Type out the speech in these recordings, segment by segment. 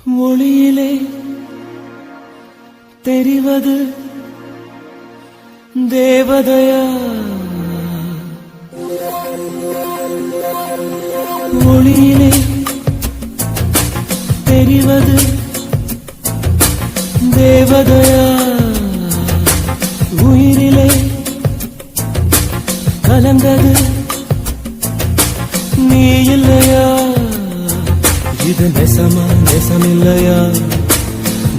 ஒளியிலே தெரிவது தேவதையா? ஒளியிலே தெரிவது தேவதையா? உயிரிலே கலந்தது நீ இல்லையா? இது நெசமா நெசமில்லையா?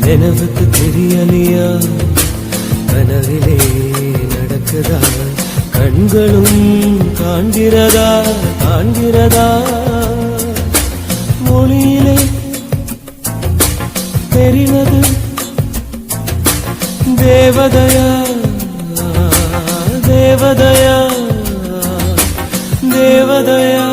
நினைவுக்கு தெரியலையா? கனவிலே நடக்குதா? கண்களும் காண்கிறதா? காண்கிறதா? மொழியிலே தெரிவது தேவதையா? தேவதையா? தேவதையா?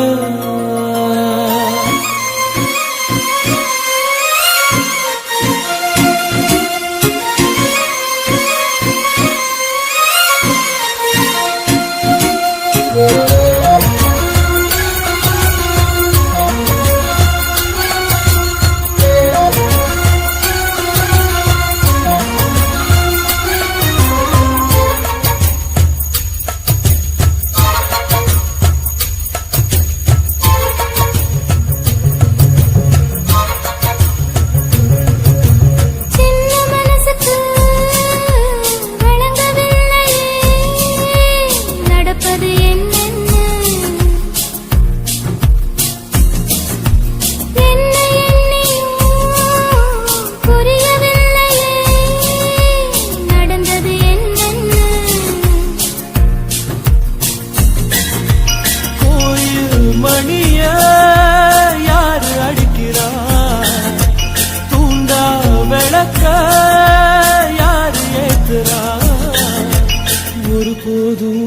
ஒருபோதும்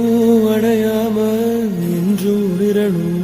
அடையாம என்று உயிரணும்.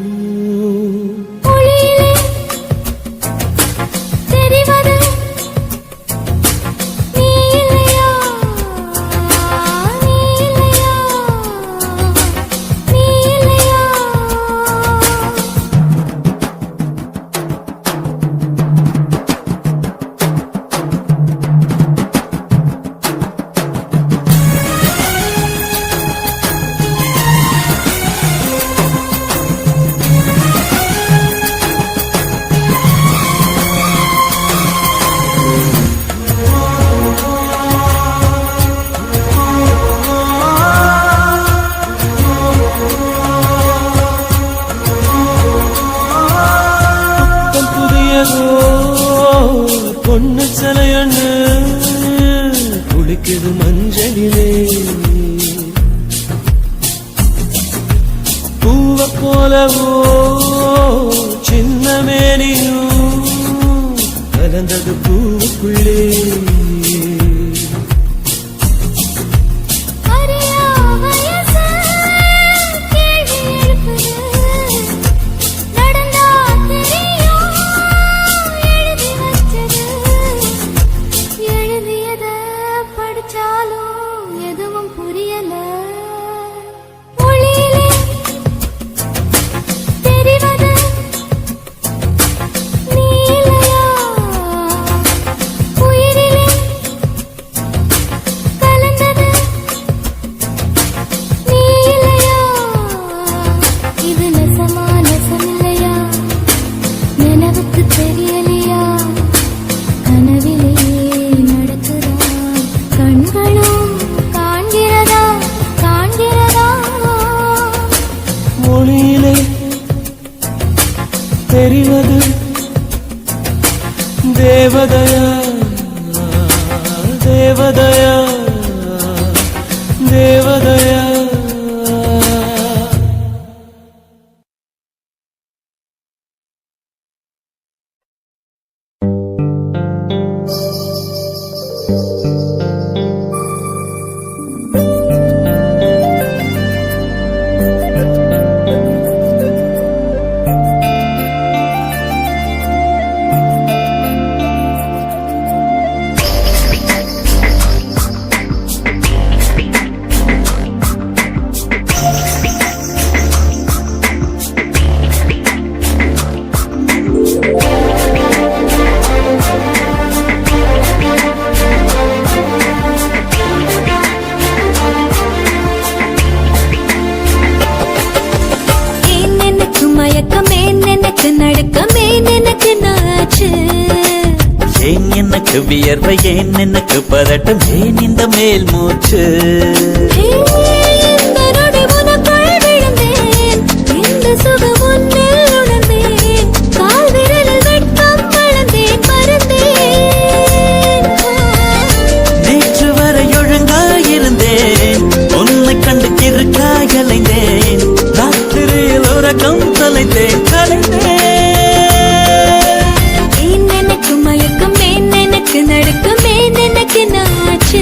பொண்ணு சிலையண்ணு குளிக்குது மஞ்சளிலே, பூவ போலவோ சின்ன மேனியும் கலந்தது பூவுக்குள்ளே. மொழியிலே தெரிவது தேவதையா? தேவதையா? தேவதையா? எனக்கு வியர்வை ஏன் எனக்கு பதட்டம் ஏன் இந்த மேல் மூச்சு இந்த நொடி உனக்குள் விழுந்தேன் இந்த சுகம் உன்னில் உணர்ந்தேன் கால் விரலில் வெட்கம் வளர்ந்தேன் மறந்தேன் நேற்று வரை ஒழுங்காயிருந்தேன் உன்னை கண்டு கிறுக்காய் அலைந்தேன் ராத்திரியில் உறக்கம் தொலைந்தேன் கலைந்தேன் ஏன் எனக்கு மயக்கம் ஏன் எனக்கு நடுக்கம் ஏன் எனக்கு நாச்சு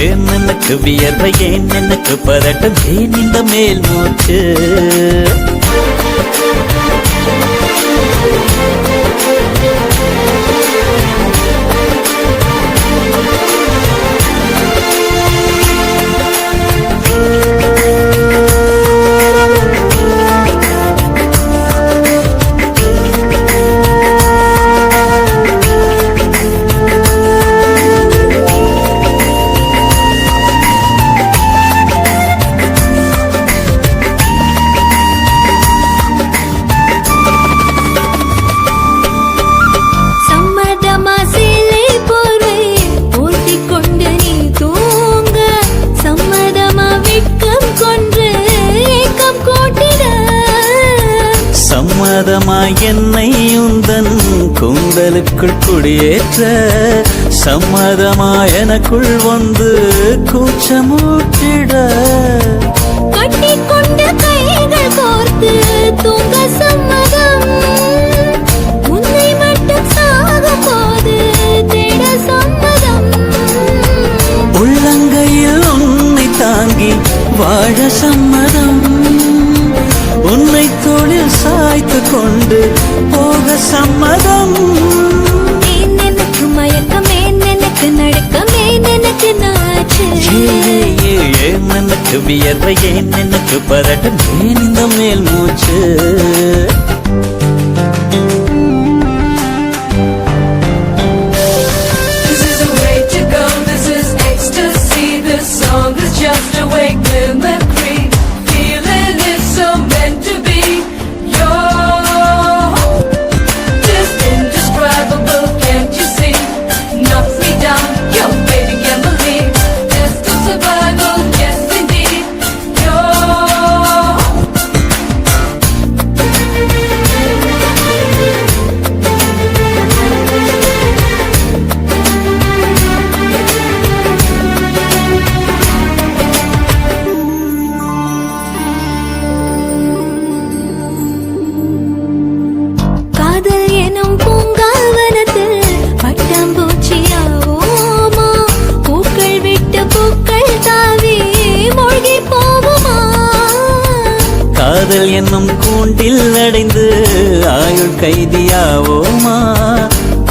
ஏன் எனக்கு வியர்வை ஏன் எனக்கு பதட்டம் ஏன் இந்த மேல் மூச்சு சம்மதமா சேலை போர்வை போர்த்திக் கொண்டு நீ தூங்க சம்மதமா வெட்கம் கொன்று ஏக்கம் கோட்டிட சம்மதமாய் என்னை உந்தன் கூந்தலுக்குள் குடியேற்ற சம்மதமாய் எனக்குள் வந்து கூச்சமூட்டிட கட்டிக் கொண்ட கைகள் கோர்த்து தூங்க சம்மதம் உன்னை மட்டும் சாகும் போது தேட சம்மதம் உள்ளங்கையில் உன்னை தாங்கி வாழ சம்மதம் உன்னை தோளில் சாய்த்து கொண்டு போக சம்மதம் ஏன் எனக்கு மயக்கம் ஏன் எனக்கு நடுக்கம் ஏன் எனக்கு நாச்சு ஏன் எனக்கு வியர்வை ஏன் எனக்கு பதட்டம் ஏன் இந்த மேல் மூச்சு This is a way to go, this is ecstasy. This song is just a wake mimicry. Feeling is so meant to be. You're just indescribable, can't you see? Knock me down, yo baby can't believe. Just a survival, yes indeed. You're காதல் எனும் பூங்காவனத்தில் பட்டாம்பூச்சியாவோமா பூக்கள் விட்டு பூக்கள் தாவி மூழ்கி போகுமா காதல் என்னும் கூண்டில் அடைந்து ஆயுள் கைதியாவோமா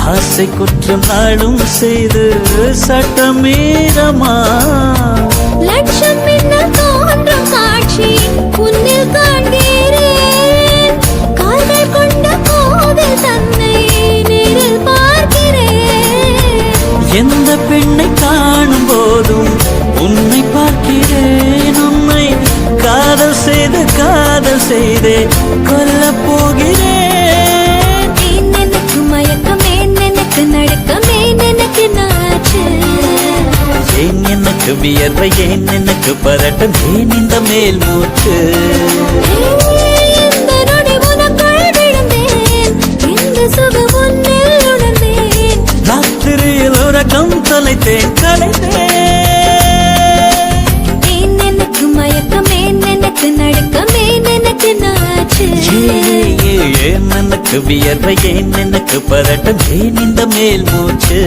ஆசை குற்றம் நாடும் செய்து சட்டமீறமா லட்சம் மின்னல் தோன்றும் காட்சி உன்னில் காண்கிறேன் கால்கள் கொண்ட கோவில் தன்னை நேரில் பார்க்கிறேன் எந்த பெண்ணை காணும் போதும் உன்னை பார்க்கிறேன் உன்னை காதல் செய்தே கொல்லப் போகிறேன் ஏன் எனக்கு மயக்கம் ஏன் எனக்கு நடுக்கம் ஏன் எனக்கு நாச்சு ஏன் எனக்கு வியர்வை ஏன் எனக்கு பதட்டம் ஏன் இந்த மேல் மூச்சு இந்த நொடி உனக்குள் விழுந்தேன் இந்த சுகம் உன்னில் உணர்ந்தேன் ராத்திரியில் உறக்கம் தொலைத்தேன் கலைந்தேன் ஏன் எனக்கு மயக்கம் ஏன் எனக்கு நடுக்கம் ஏன் எனக்கு நாச்சு ஏன் எனக்கு வியர்வை ஏன் எனக்கு பதட்டம் ஏன் இந்த மேல் மூச்சு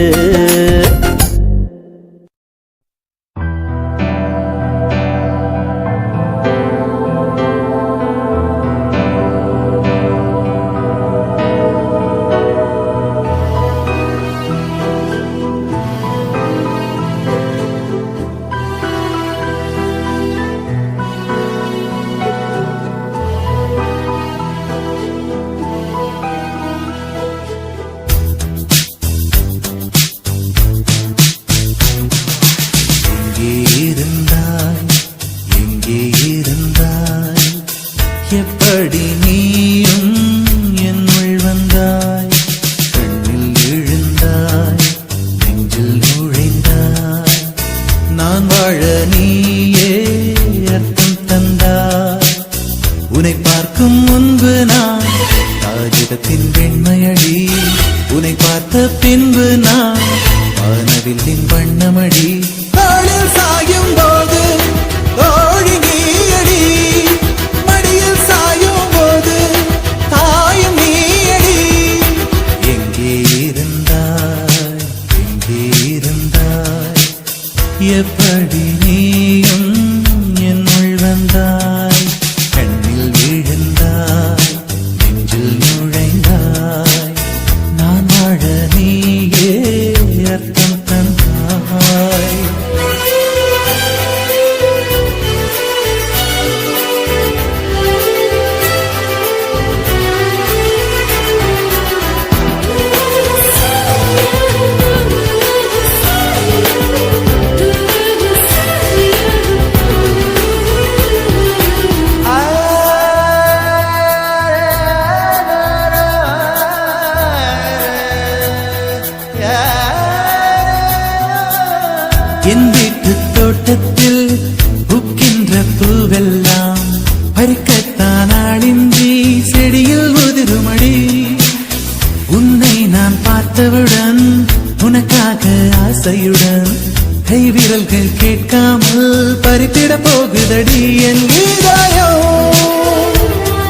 பெண்மையடி உன்னை பார்த்த பின்பு நான் வானவில்லின் வண்ணமடி தாளில் சாயும் போது தோழி நீயடி மடியில் சாயும் போது தாயும் நீயடி எங்கே இருந்தாய் எங்கே இருந்தாய் எப்படி நீயும் என்னுள் வந்தாய் கண்ணில் விழுந்தாய் நெஞ்சில் நுழைந்தாய் நான் வாழ நீயே அர்த்தம் தந்தாய் என் வீட்டு தோட்டத்தில் பூக்கின்ற பூவெல்லாம் பறிக்கத்தான் ஆளின்றி செடியில் உதிருமடி உன்னை நான் பார்த்தவுடன் உனக்காக ஆசையுடன் கைவிரல்கள் கேட்காமல் பறித்திட போகுதடி என் இதயம்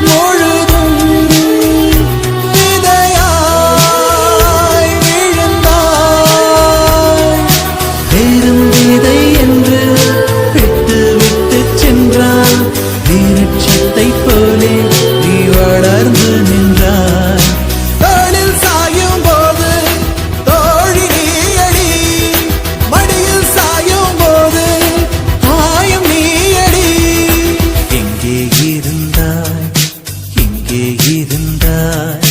முழுதும் விதையாய் விழுந்தாய் பேரும் விதை என்று விட்டு விட்டு சென்றால் வீரட்சத்தை போலே நீ வளர்ந்து நின்றாய் தாளில் சாயும் போது தோழி நீயடி மடியில் சாயும் போது தாயும் நீயடி எங்கே இருந்தாய் எங்கே இருந்தாய்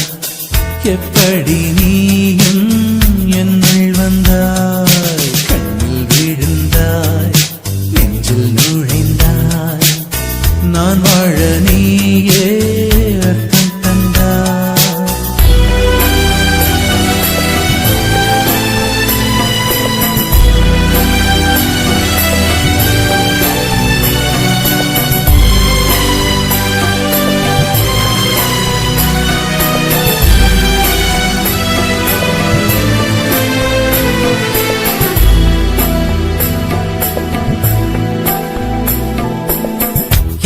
எப்படி நீயும் என்னுள் வந்தாய் கண்ணில் விழுந்தாய் நெஞ்சில் நுழைந்தாய் நான் வாழ நீயே அர்த்தம் தந்தாய்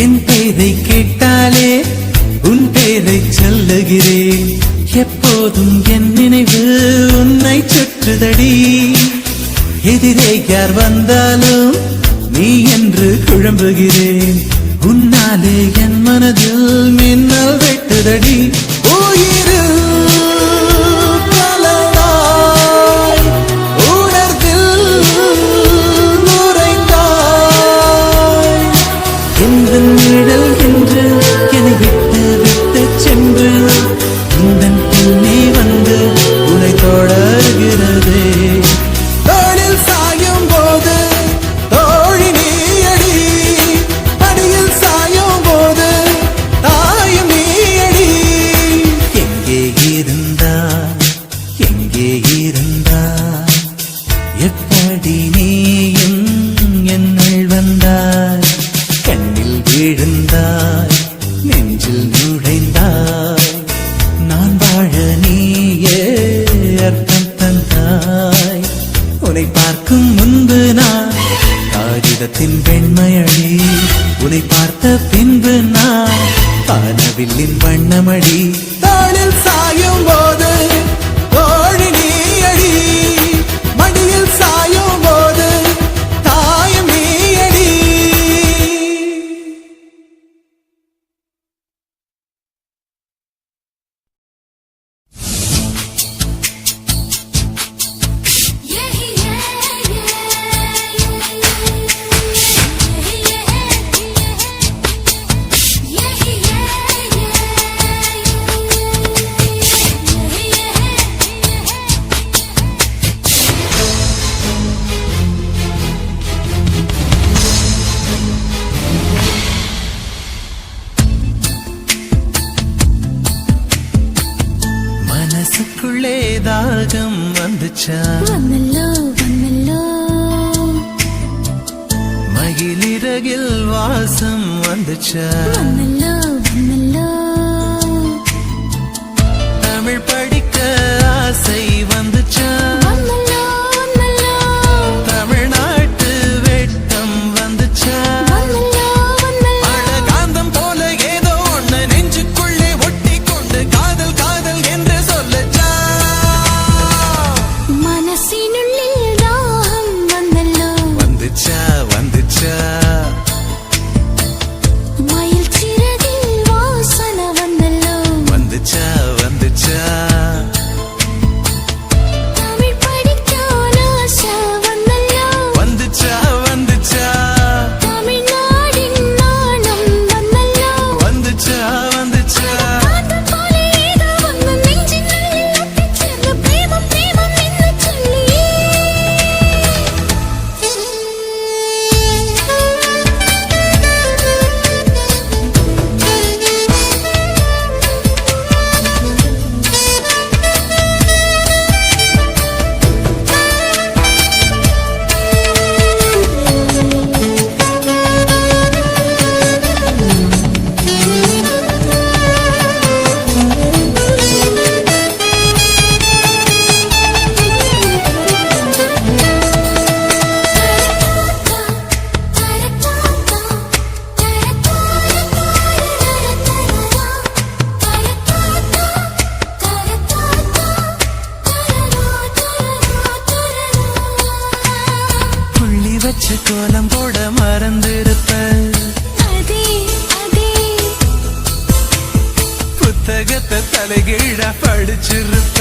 என் பேரை கேட்டாலே உன் பேரை சொல்லுகிறேன் எப்போதும் என் நினைவு உன்னை சுற்றுதடி எதிரே யார் வந்தாலும் நீ என்று குழம்புகிறேன் உன்னாலே என் மனதில் மின்னல் வெட்டுதடி உயிரில் கலந்தாய் உணர்வில் நுரைந்தாய் எந்த நிழல் என்று என்னை விட்டு விட்டு சென்று உந்தன் பின்னே வந்து உன்னை தொடர்கிறதே தோளில் சாயும் போது தோழி நீயடி மடியில் சாயும் போது தாயும் நீயடி எங்கே இருந்தாய் எங்கே இருந்தாய் எப்படி நீயும் என்னுள் வந்தாய் கண்ணில் விழுந்தாய் நெஞ்சில் நுழைந்தாய் நான் வாழ நீயே அர்த்தம் தந்தாய் உன்னை பார்க்கும் முன்பு நான் காகிதத்தின் வெண்மையடி உன்னை பார்த்த பின்பு நான் வானவில்லின் வண்ணமடி தாளில் சாயும் போது தோழி நீயடி மடியில் சாயும் போது தாயும் நீயடி மனசுக்குள்ளே தாகம் வந்துச்சா வந்தல்லோ வந்தல்லோ மகிழிறகில் வாசம் வந்துச்சா வந்தல்லோ வந்தல்லோ தமிழ் படிக்க ஆசை வந்துச்சா வந்தல்லோ வந்தல்லோ தமிழ்நாட்டு வெட்டம் வந்துச்சா வந்தல்லோ வந்தல்லோ அழகாந்தம் போல ஏதோ ஒண்ணு நெஞ்சுக்குள்ளே ஒட்டி கொண்டு காதல் காதல் என்று சொல்லச்சா மனசினுள்ளில் தாகம் வந்தல்லோ வந்துச்சா வந்துச்சா மயில் சிறகில் வாசனை வந்தல்லோ வந்துச்சா வந்துச்சா தமிழ் படிக்க ஆசை வந்தல்லோ வந்துச்சா வந்துச்சா தமிழ்நாடின் நாணம் வந்தல்லோ வந்துச்சா வந்துச்சா காதல் போல ஏதோ ஒன்று நெஞ்சினுள்ளில் ஒட்டிச் சேர்ந்து பிரேமம் பிரேமம் என்று சொல்லி புள்ளி வச்ச கோலம் போட மறந்திருப்ப அதே அதே புத்தகத்தை தலைகீழா படிச்சிருப்ப